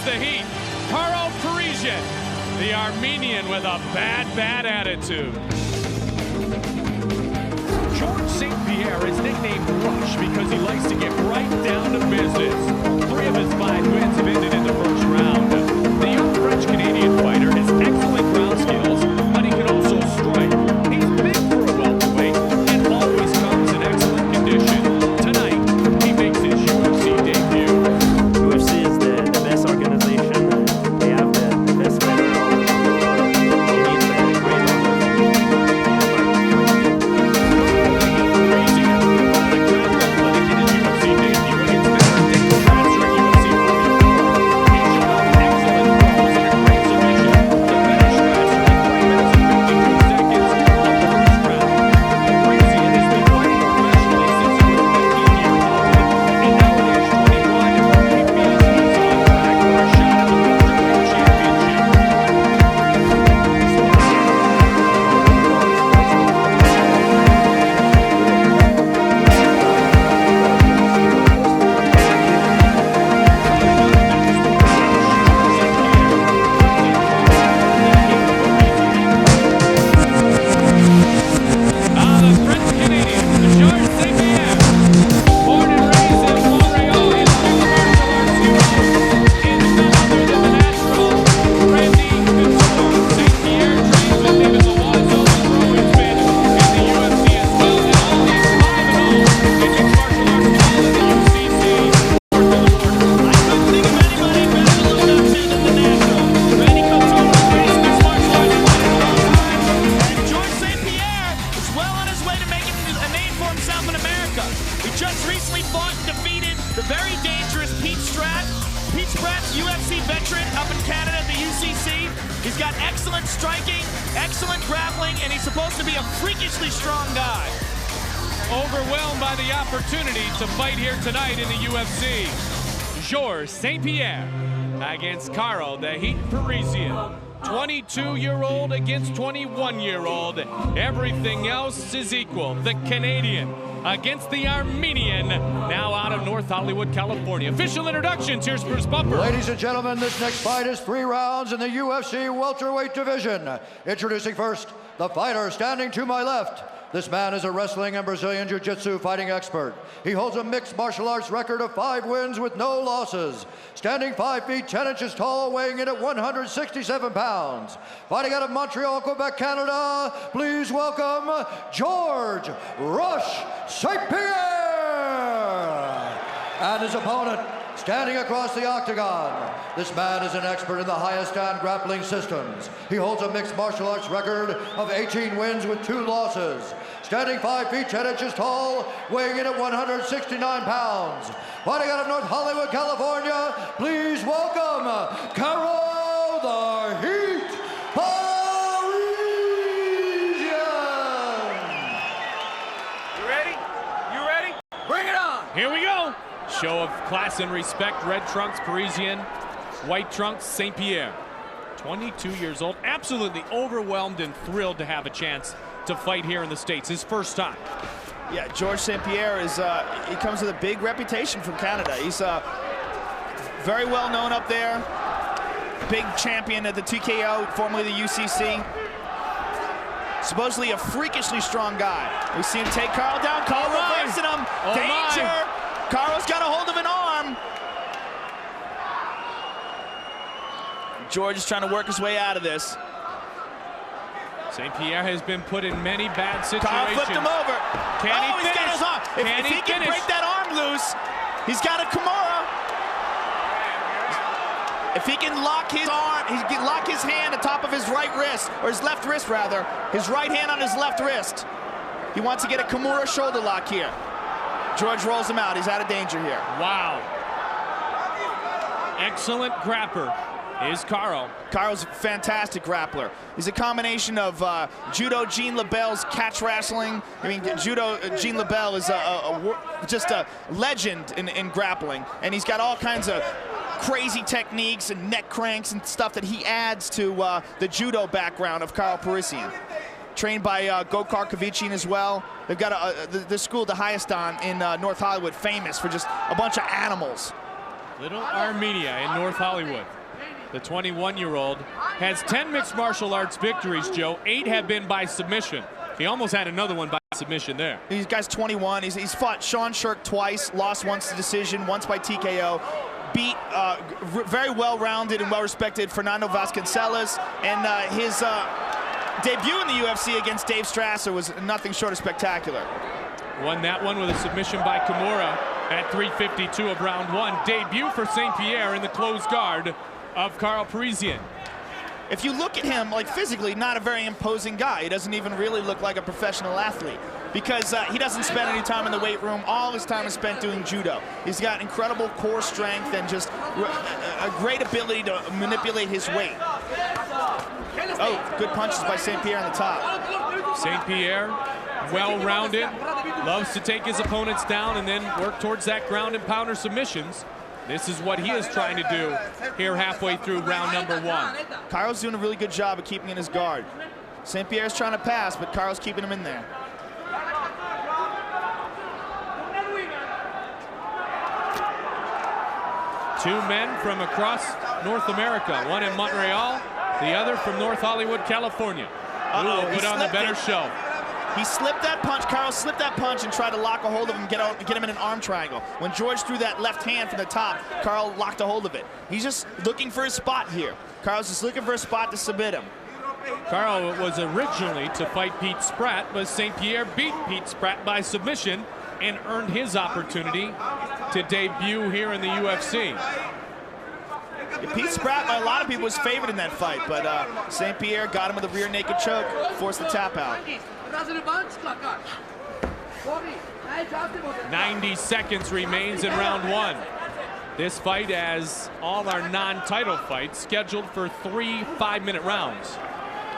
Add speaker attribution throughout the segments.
Speaker 1: The heat, Karo Parisyan, the Armenian with a bad attitude. George St. Pierre is nicknamed Rush because he likes to get right down to business. 3 of his 5 wins have ended in the first round. The young French-Canadian fighter has excellent ground skills, but he can also strike. He's big for a welterweight and always comes in excellent condition. Tonight, he makes his UFC debut.
Speaker 2: UFC is the best organization. They have the best federal. They need the great
Speaker 3: the very dangerous Pete Spratt. Pete Spratt's UFC veteran up in Canada at the UCC. He's got excellent striking, excellent grappling, and he's supposed to be a freakishly strong guy.
Speaker 1: Overwhelmed by the opportunity to fight here tonight in the UFC. George St. Pierre against Karo, the Heat Parisyan. 22-year-old against 21-year-old. Everything else is equal. The Canadian against the Armenian, now out of North Hollywood, California. Official introductions, here's Bruce Bumper.
Speaker 4: Ladies and gentlemen, this next fight is 3 rounds in the UFC welterweight division. Introducing first, the fighter standing to my left. This man is a wrestling and Brazilian Jiu-Jitsu fighting expert. He holds a mixed martial arts record of 5 wins with no losses. Standing 5 feet 10 inches tall, weighing in at 167 pounds. Fighting out of Montreal, Quebec, Canada, please welcome George Rush St. Pierre. And his opponent, standing across the octagon. This man is an expert in the highest stand grappling systems. He holds a mixed martial arts record of 18 wins with 2 losses. Standing 5 feet 10 inches tall, weighing in at 169 pounds. Fighting out of North Hollywood, California, please welcome Karo the Heat Parisyan.
Speaker 3: You ready? You ready? Bring it on!
Speaker 1: Here we go. Show of class and respect. Red trunks, Parisyan. White trunks, St. Pierre. 22 years old. Absolutely overwhelmed and thrilled to have a chance to fight here in the States. His first time.
Speaker 5: Yeah, George St. Pierre is, he comes with a big reputation from Canada. He's very well known up there. Big champion at the TKO, formerly the UCC. Supposedly a freakishly strong guy. We see him take Karo down. Karo reversing him. Danger! Karo's got a hold of an arm. George is trying to work his way out of this.
Speaker 1: St. Pierre has been put in many bad situations.
Speaker 5: Karo flipped him over.
Speaker 1: Can he
Speaker 5: he's got
Speaker 1: finish?
Speaker 5: his arm. If he can break that arm loose, he's got a Kimura. If he can lock his arm, he can lock his hand atop of his right wrist, or his left wrist rather, his right hand on his left wrist. He wants to get a Kimura shoulder lock here. George rolls him out. He's out of danger here.
Speaker 1: Wow. Excellent grappler is Karo.
Speaker 5: Karo's a fantastic grappler. He's a combination of Judo Gene LaBelle's catch wrestling. I mean, Judo Gene LaBelle is just a legend in grappling. And he's got all kinds of crazy techniques and neck cranks and stuff that he adds to the judo background of Karo Parisyan. Trained by Gokar Kavichin as well. They've got this school, the highest on in North Hollywood, famous for just a bunch of animals.
Speaker 1: Little Armenia in North Hollywood. The 21-year-old has 10 mixed martial arts victories, Joe. 8 have been by submission. He almost had another one by submission there.
Speaker 5: These guy's 21. He's fought Sean Shirk twice, lost once to decision, once by TKO. Beat very well-rounded and well-respected Fernando Vasconcelos, and his debut in the UFC against Dave Strasser was nothing short of spectacular.
Speaker 1: Won that one with a submission by Kimura at 3:52 of round 1. Debut for St. Pierre in the closed guard of Karo Parisyan.
Speaker 5: If you look at him, like physically, not a very imposing guy. He doesn't even really look like a professional athlete because he doesn't spend any time in the weight room. All his time is spent doing judo. He's got incredible core strength and just a great ability to manipulate his weight. Oh, good punches by St. Pierre on the top.
Speaker 1: St. Pierre, well-rounded, loves to take his opponents down and then work towards that ground and pounder submissions. This is what he is trying to do here halfway through round number 1.
Speaker 5: Karo's doing a really good job of keeping in his guard. St. Pierre's trying to pass, but Karo's keeping him in there.
Speaker 1: Two men from across North America, one in Montreal, the other from North Hollywood, California. Who will put on the better show?
Speaker 5: He slipped that punch. Karo slipped that punch and tried to lock a hold of him, get him in an arm triangle. When George threw that left hand from the top, Karo locked a hold of it. He's just looking for his spot here. Karo's just looking for a spot to submit him.
Speaker 1: Karo was originally to fight Pete Spratt, but St. Pierre beat Pete Spratt by submission and earned his opportunity to debut here in the UFC.
Speaker 5: Pete Spratt, by a lot of people, was favored in that fight, but St. Pierre got him with a rear naked choke, forced the tap out.
Speaker 1: 90 seconds remains in round 1. This fight, as all our non-title fights, scheduled for 3 5-minute rounds.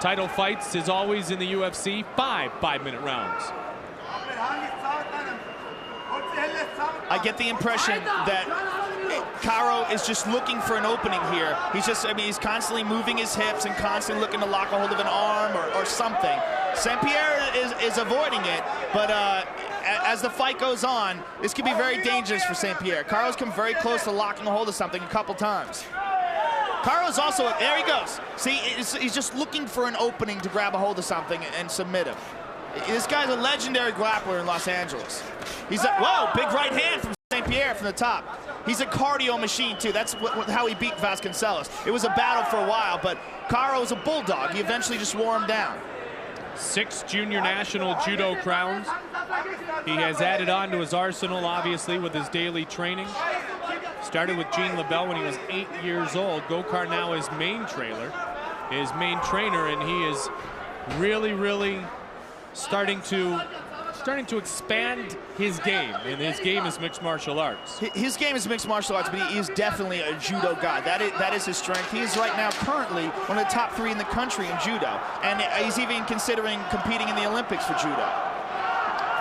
Speaker 1: Title fights, as always in the UFC, 5 5-minute rounds.
Speaker 5: I get the impression that Karo is just looking for an opening here. He's constantly moving his hips and constantly looking to lock a hold of an arm or something. St. Pierre is avoiding it, but as the fight goes on, this could be very dangerous for St. Pierre. Karo's come very close to locking a hold of something a couple times. Karo's also, there he goes. See, he's just looking for an opening to grab a hold of something and submit him. This guy's a legendary grappler in Los Angeles. Whoa, big right hand from St. Pierre from the top. He's a cardio machine, too. That's how he beat Vasconcelos. It was a battle for a while, but Karo is a bulldog. He eventually just wore him down.
Speaker 1: 6 junior national judo crowns. He has added on to his arsenal, obviously, with his daily training. Started with Gene LaBelle when he was 8 years old. Gokar now his main trainer, and he is really starting to expand his game, and his game is mixed martial arts.
Speaker 5: His game is mixed martial arts, but he is definitely a judo guy. That is his strength. He is right now currently one of the top 3 in the country in judo, and he's even considering competing in the Olympics for judo.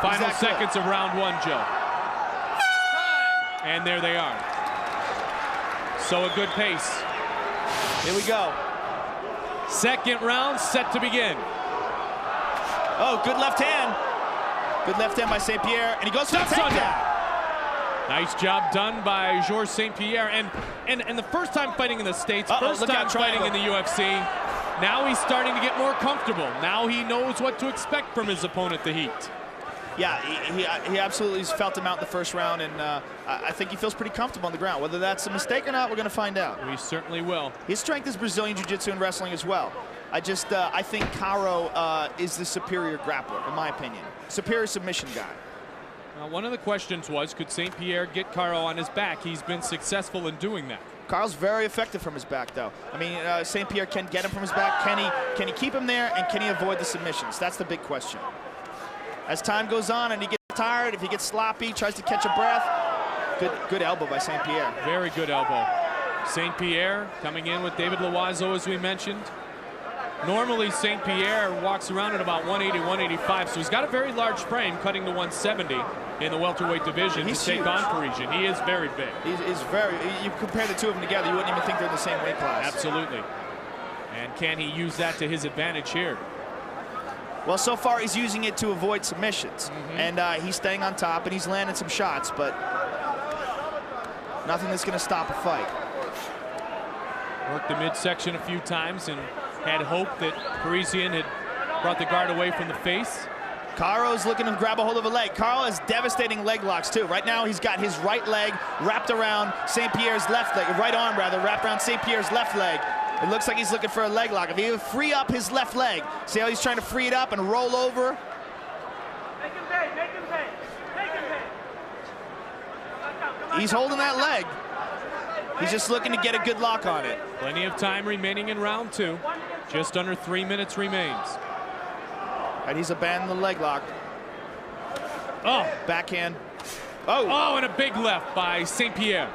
Speaker 1: Final seconds of round 1, Joe. And there they are. So a good pace.
Speaker 5: Here we go.
Speaker 1: Second round set to begin.
Speaker 5: Oh, good left hand. Good left hand by St. Pierre, and he goes for the takedown.
Speaker 1: Nice job done by Georges St. Pierre, and the first time fighting in the States, first time fighting in the UFC. Now he's starting to get more comfortable. Now he knows what to expect from his opponent, the Heat.
Speaker 5: Yeah, he absolutely has felt him out in the first round, and I think he feels pretty comfortable on the ground. Whether that's a mistake or not, we're going to find out.
Speaker 1: We certainly will.
Speaker 5: His strength is Brazilian Jiu-Jitsu and wrestling as well. I think Karo is the superior grappler, in my opinion. Superior submission guy.
Speaker 1: One of the questions was, could St. Pierre get Karo on his back? He's been successful in doing that.
Speaker 5: Karo's very effective from his back, though. I mean, St. Pierre can get him from his back. Can he keep him there, and can he avoid the submissions? That's the big question. As time goes on and he gets tired, if he gets sloppy, tries to catch a breath, good elbow by St. Pierre.
Speaker 1: Very good elbow. St. Pierre coming in with David Loiseau, as we mentioned. Normally, St. Pierre walks around at about 180, 185, so he's got a very large frame, cutting to 170 in the welterweight division to take on Parisyan. He is very big.
Speaker 5: He's very, you compare the two of them together, you wouldn't even think they're in the same weight class.
Speaker 1: Absolutely. And can he use that to his advantage here?
Speaker 5: Well, so far he's using it to avoid submissions. And he's staying on top, and he's landing some shots, but Nothing that's going to stop a fight.
Speaker 1: Worked the midsection a few times and had hope that Parisyan had brought the guard away from the face.
Speaker 5: Karo's looking to grab a hold of a leg. Karo has devastating leg locks too. Right now he's got his right leg wrapped around St. Pierre's left leg, right arm rather, wrapped around St. Pierre's left leg. It looks like he's looking for a leg lock. If he would free up his left leg, see how he's trying to free it up and roll over?
Speaker 6: Make him pay, make him pay, make him pay.
Speaker 5: He's holding that leg. He's just looking to get a good lock on it.
Speaker 1: Plenty of time remaining in round 2. Just under 3 minutes remains.
Speaker 5: And he's abandoned the leg lock.
Speaker 1: Oh,
Speaker 5: Backhand. Oh.
Speaker 1: Oh, and a big left by St. Pierre.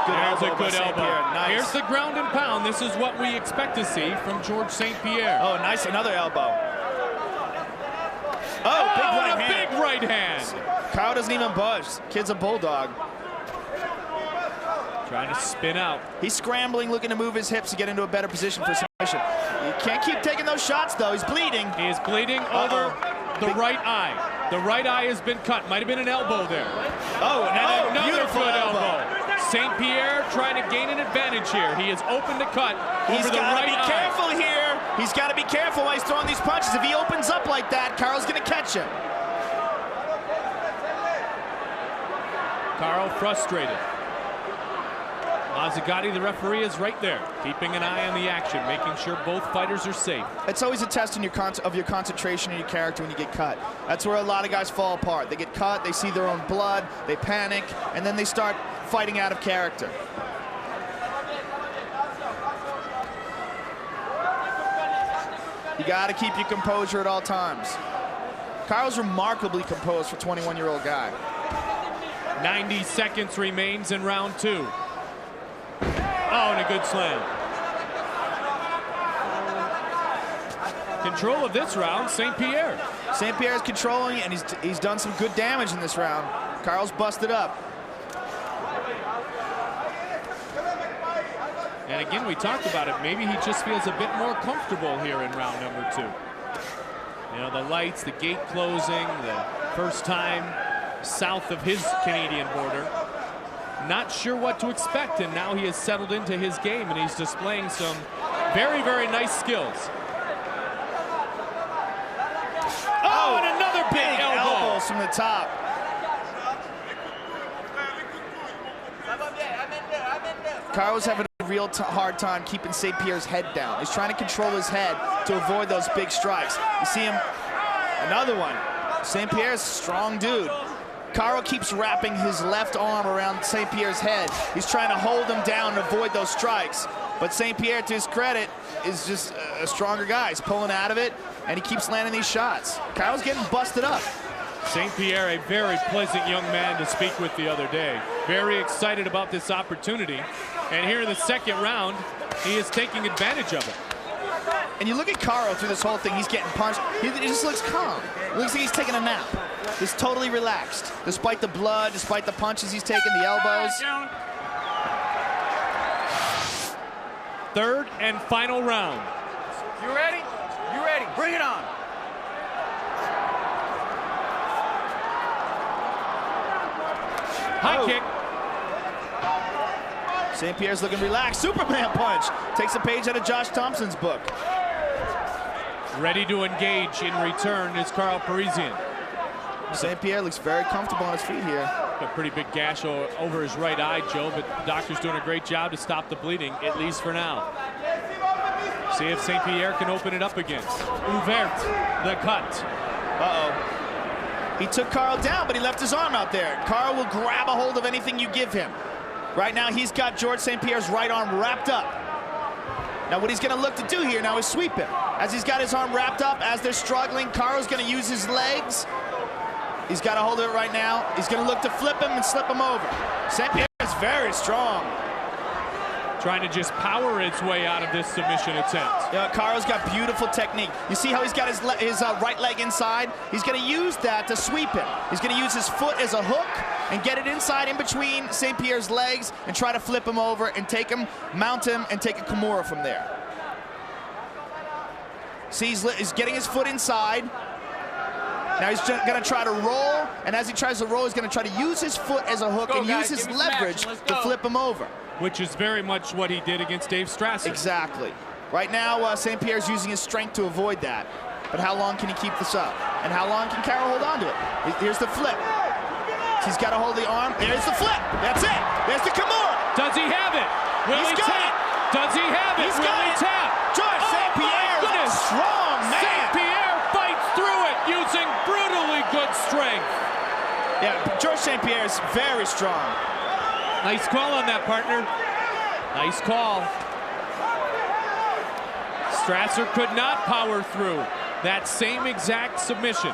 Speaker 1: There's a good elbow.
Speaker 5: Nice.
Speaker 1: Here's the ground and pound. This is what we expect to see from George St. Pierre.
Speaker 5: Oh, nice, another elbow. Oh, big right hand.
Speaker 1: Big right hand.
Speaker 5: Karo doesn't even budge. Kid's a bulldog.
Speaker 1: Trying to spin out.
Speaker 5: He's scrambling, looking to move his hips to get into a better position for submission. You can't keep taking those shots, though. He's bleeding.
Speaker 1: He is bleeding over the right eye. The right eye has been cut. Might have been an elbow there.
Speaker 5: Oh,
Speaker 1: and another
Speaker 5: beautiful
Speaker 1: good
Speaker 5: elbow.
Speaker 1: St. Pierre trying to gain an advantage here. He is open to cut
Speaker 5: He's
Speaker 1: over the
Speaker 5: got to
Speaker 1: right
Speaker 5: be
Speaker 1: eye.
Speaker 5: careful here. He's got to be careful while he's throwing these punches. If he opens up like that, Karo's going to catch him.
Speaker 1: Karo frustrated. Mazzagatti, the referee, is right there, keeping an eye on the action, making sure both fighters are safe.
Speaker 5: It's always a test of your concentration and your character when you get cut. That's where a lot of guys fall apart. They get cut, they see their own blood, they panic, and then they start fighting out of character. You got to keep your composure at all times. Karo's remarkably composed for a 21-year-old guy.
Speaker 1: 90 seconds remains in round 2. Oh, and a good slam. Control of this round, St. Pierre.
Speaker 5: St. Pierre's controlling, and he's done some good damage in this round. Karo's busted up.
Speaker 1: And again, we talked about it. Maybe he just feels a bit more comfortable here in round number 2. You know, the lights, the gate closing, the first time south of his Canadian border. Not sure what to expect, and now he has settled into his game, and he's displaying some very, very nice skills. Oh, and another big
Speaker 5: elbows from the top. Karo's having a real hard time keeping St. Pierre's head down. He's trying to control his head to avoid those big strikes. You see him, another one. St. Pierre's a strong dude. Karo keeps wrapping his left arm around St. Pierre's head. He's trying to hold him down and avoid those strikes. But St. Pierre, to his credit, is just a stronger guy. He's pulling out of it, and he keeps landing these shots. Karo's getting busted up.
Speaker 1: St. Pierre, a very pleasant young man to speak with the other day. Very excited about this opportunity. And here in the second round, he is taking advantage of it.
Speaker 5: And you look at Karo through this whole thing, he's getting punched. He just looks calm. It looks like he's taking a nap. He's totally relaxed, despite the blood, despite the punches he's taking, the elbows.
Speaker 1: Third and final round.
Speaker 6: You ready? You ready? Bring it on.
Speaker 1: High kick.
Speaker 5: St. Pierre's looking relaxed. Superman punch. Takes a page out of Josh Thompson's book.
Speaker 1: Ready to engage in return is Karo Parisyan.
Speaker 5: St. Pierre looks very comfortable on his feet here.
Speaker 1: A pretty big gash over his right eye, Joe, but the doctor's doing a great job to stop the bleeding, at least for now. See if St. Pierre can open it up again. Ouvert, the cut.
Speaker 5: Uh-oh. He took Karo down, but he left his arm out there. Karo will grab a hold of anything you give him. Right now, he's got George St. Pierre's right arm wrapped up. Now, what he's going to look to do here now is sweep him. As he's got his arm wrapped up, as they're struggling, Karo's going to use his legs. He's got a hold of it right now. He's going to look to flip him and slip him over. St. Pierre is very strong.
Speaker 1: Trying to just power its way out of this submission attempt.
Speaker 5: Yeah, Karo's got beautiful technique. You see how he's got his right leg inside? He's going to use that to sweep him. He's going to use his foot as a hook and get it inside in between St. Pierre's legs and try to flip him over and take him, mount him, and take a Kimura from there. See, he's getting his foot inside. Now he's going to try to roll, and as he tries to roll, he's going to try to use his foot as a hook and use his leverage to flip him over.
Speaker 1: Which is very much what he did against Dave Strasser.
Speaker 5: Exactly. Right now, St. Pierre's using his strength to avoid that. But how long can he keep this up? And how long can Karo hold on to it? Here's the flip. He's got to hold the arm. There's the flip. That's it. There's the Kimura.
Speaker 1: Does he have it? Will he tap? Does he have it? Will he tap?
Speaker 5: George St. Pierre is a strong man.
Speaker 1: St. Pierre fights through it using brutally good strength.
Speaker 5: Yeah, George St. Pierre is very strong.
Speaker 1: Nice call on that, partner. Nice call. Strasser could not power through that same exact submission.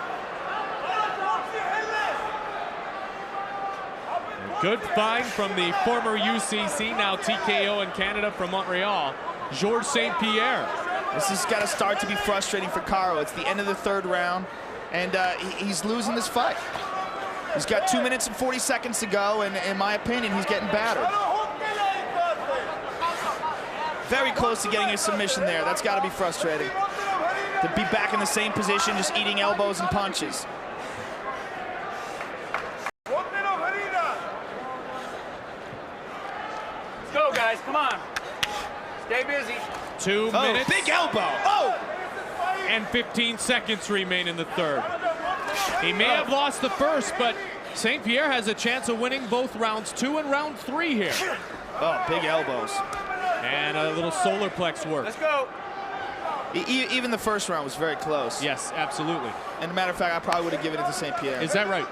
Speaker 1: Good find from the former UCC, now TKO in Canada from Montreal, Georges St. Pierre.
Speaker 5: This has got to start to be frustrating for Karo. It's the end of the third round, and he's losing this fight. He's got 2 minutes and 40 seconds to go, and in my opinion, he's getting battered. Very close to getting a submission there. That's got to be frustrating. To be back in the same position, just eating elbows and punches.
Speaker 6: Go, guys, come on. Stay busy.
Speaker 1: 2 minutes.
Speaker 5: Big elbow. Oh!
Speaker 1: And 15 seconds remain in the third. He may have lost the first, but St. Pierre has a chance of winning both rounds 2 and round 3 here.
Speaker 5: Oh, big elbows.
Speaker 1: And a little solar plex work.
Speaker 6: Let's go.
Speaker 5: Even the first round was very close.
Speaker 1: Yes, absolutely.
Speaker 5: And a matter of fact, I probably would have given it to St. Pierre.
Speaker 1: Is that right?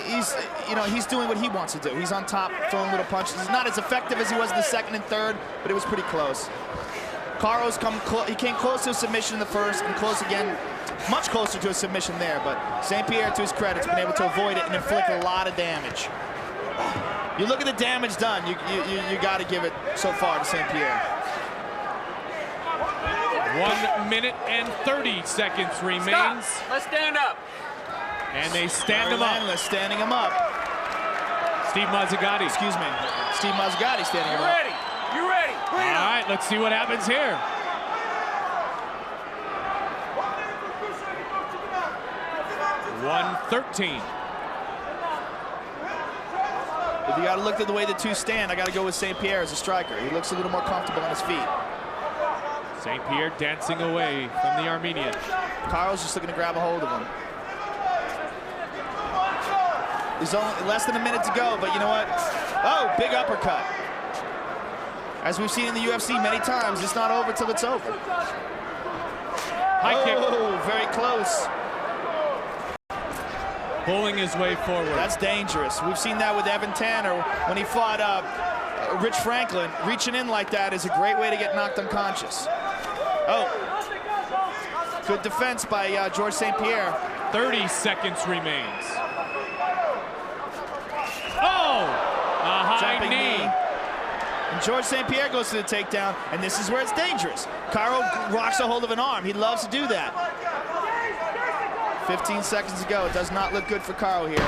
Speaker 5: He's doing what he wants to do. He's on top, throwing little punches. He's not as effective as he was in the second and third, but it was pretty close. Karo's he came close to a submission in the first, and close again, much closer to a submission there. But St. Pierre, to his credit, has been able to avoid it and inflict a lot of damage. You look at the damage done. You got to give it so far to St. Pierre.
Speaker 1: 1 minute and 30 seconds remains.
Speaker 6: Stop. Let's stand up.
Speaker 1: And they stand him up.
Speaker 5: Standing him up.
Speaker 1: Steve Mazzagatti.
Speaker 5: Excuse me. Steve Mazzagatti standing him
Speaker 6: You
Speaker 5: up.
Speaker 6: ready? You ready?
Speaker 1: All right, let's see what happens here. $113.
Speaker 5: If you got to look at the way the two stand, I got to go with St. Pierre as a striker. He looks a little more comfortable on his feet.
Speaker 1: St. Pierre dancing away from the Armenian.
Speaker 5: Karo's just looking to grab a hold of him. There's only less than a minute to go, but you know what? Oh, big uppercut. As we've seen in the UFC many times, it's not over till it's over.
Speaker 1: High kick.
Speaker 5: Oh, very close.
Speaker 1: Pulling his way forward.
Speaker 5: That's dangerous. We've seen that with Evan Tanner when he fought Rich Franklin. Reaching in like that is a great way to get knocked unconscious. Oh, good defense by George St. Pierre.
Speaker 1: 30 seconds remains. Oh, a high
Speaker 5: Jumping
Speaker 1: knee.
Speaker 5: And George St. Pierre goes to the takedown, and this is where it's dangerous. Karo rocks a hold of an arm. He loves to do that. 15 seconds to go. It does not look good for Karo here.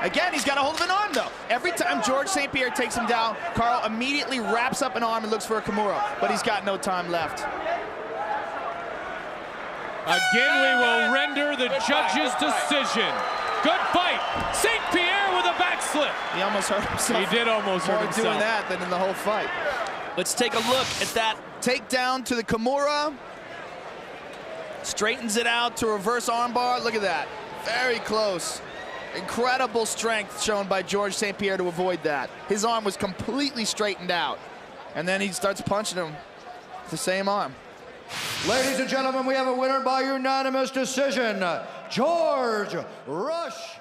Speaker 5: Again, he's got a hold of an arm, though. Every time George St. Pierre takes him down, Karo immediately wraps up an arm and looks for a Kimura, but he's got no time left.
Speaker 1: Again, we will render the judge's decision. Good fight. St. Pierre with a backslip.
Speaker 5: He almost hurt himself.
Speaker 1: He did almost hurt
Speaker 5: More
Speaker 1: himself.
Speaker 5: doing that than in the whole fight. Let's take a look at that takedown to the Kimura. Straightens it out to reverse armbar. Look at that. Very close. Incredible strength shown by George St. Pierre to avoid that. His arm was completely straightened out. And then he starts punching him with the same arm.
Speaker 4: Ladies and gentlemen, we have a winner by unanimous decision, George Rush.